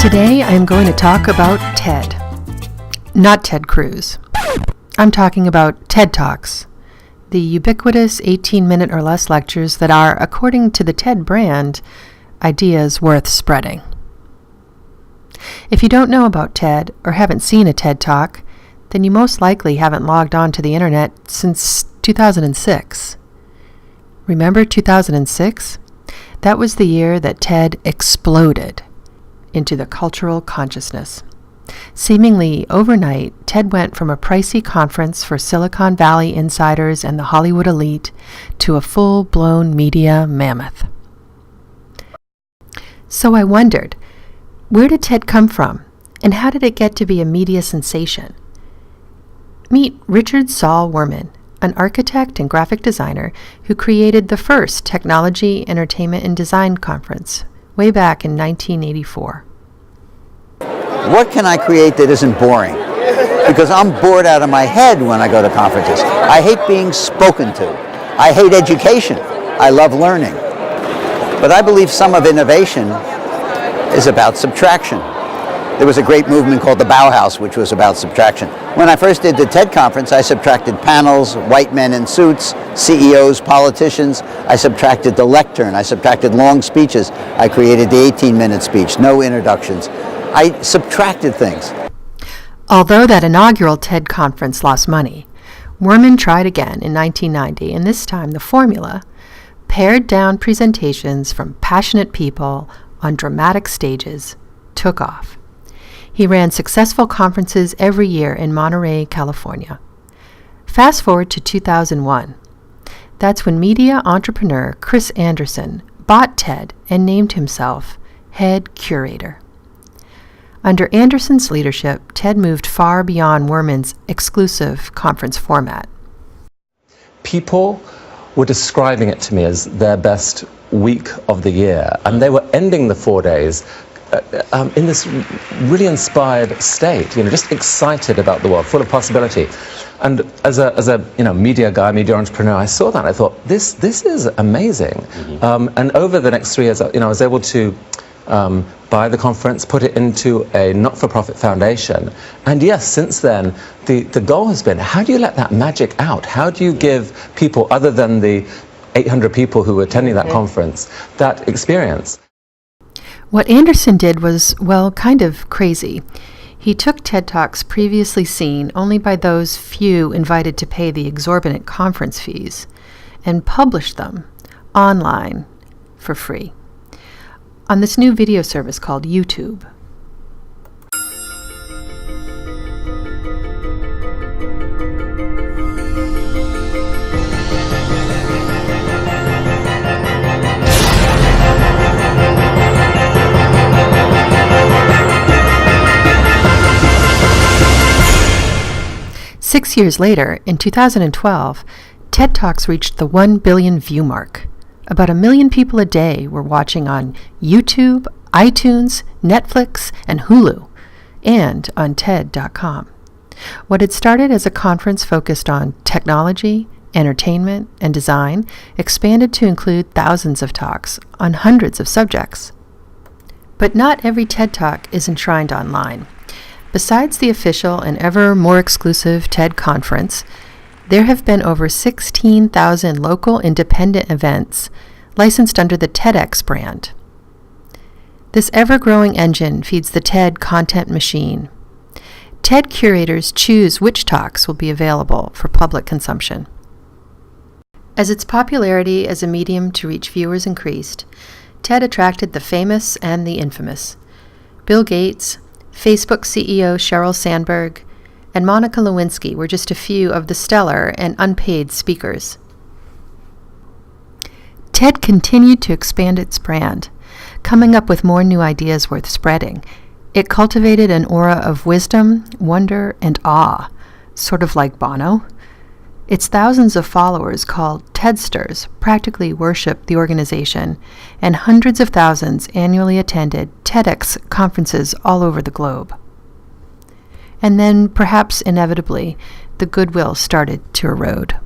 Today I'm going to talk about TED. Not Ted Cruz. I'm talking about TED Talks, the ubiquitous 18-minute or less lectures that are, according to the TED brand, ideas worth spreading. If you don't know about TED or haven't seen a TED Talk, then you most likely haven't logged on to the internet since 2006. Remember 2006? That was the year that TED exploded into the cultural consciousness. Seemingly overnight, TED went from a pricey conference for Silicon Valley insiders and the Hollywood elite to a full-blown media mammoth. So I wondered, where did TED come from, and how did it get to be a media sensation? Meet Richard Saul Wurman, an architect and graphic designer who created the first Technology, Entertainment, and Design Conference way back in 1984. What can I create that isn't boring? Because I'm bored out of my head when I go to conferences. I hate being spoken to. I hate education. I love learning. But I believe some of innovation is about subtraction. There was a great movement called the Bauhaus, which was about subtraction. When I first did the TED conference, I subtracted panels, white men in suits, CEOs, politicians. I subtracted the lectern. I subtracted long speeches. I created the 18-minute speech, no introductions. I subtracted things. Although that inaugural TED conference lost money, Wurman tried again in 1990, and this time the formula, pared down presentations from passionate people on dramatic stages, took off. He ran successful conferences every year in Monterey, California. Fast forward to 2001. That's when media entrepreneur Chris Anderson bought TED and named himself head curator. Under Anderson's leadership, TED moved far beyond Wurman's exclusive conference format. People were describing it to me as their best week of the year, and they were ending the 4 days in this really inspired state, just excited about the world, full of possibility. And as a media guy, media entrepreneur, I saw that. I thought, this is amazing. Mm-hmm. And over the next 3 years, I was able to buy the conference, put it into a not-for-profit foundation. And yes, since then, the goal has been, how do you let that magic out? How do you give people, other than the 800 people who were attending that conference, that experience? What Anderson did was, well, kind of crazy. He took TED Talks previously seen only by those few invited to pay the exorbitant conference fees and published them online for free on this new video service called YouTube. Six years later, in 2012, TED Talks reached the 1 billion view mark. About 1 million people a day were watching on YouTube, iTunes, Netflix, and Hulu, and on TED.com. What had started as a conference focused on technology, entertainment, and design expanded to include thousands of talks on hundreds of subjects. But not every TED Talk is enshrined online. Besides the official and ever more exclusive TED Conference, there have been over 16,000 local independent events licensed under the TEDx brand. This ever-growing engine feeds the TED content machine. TED curators choose which talks will be available for public consumption. As its popularity as a medium to reach viewers increased, TED attracted the famous and the infamous. Bill Gates, Facebook CEO Sheryl Sandberg, and Monica Lewinsky were just a few of the stellar and unpaid speakers. TED continued to expand its brand, coming up with more new ideas worth spreading. It cultivated an aura of wisdom, wonder, and awe, sort of like Bono. Its thousands of followers, called TEDsters, practically worship the organization, and hundreds of thousands annually attended TEDx conferences all over the globe. And then, perhaps inevitably, the goodwill started to erode.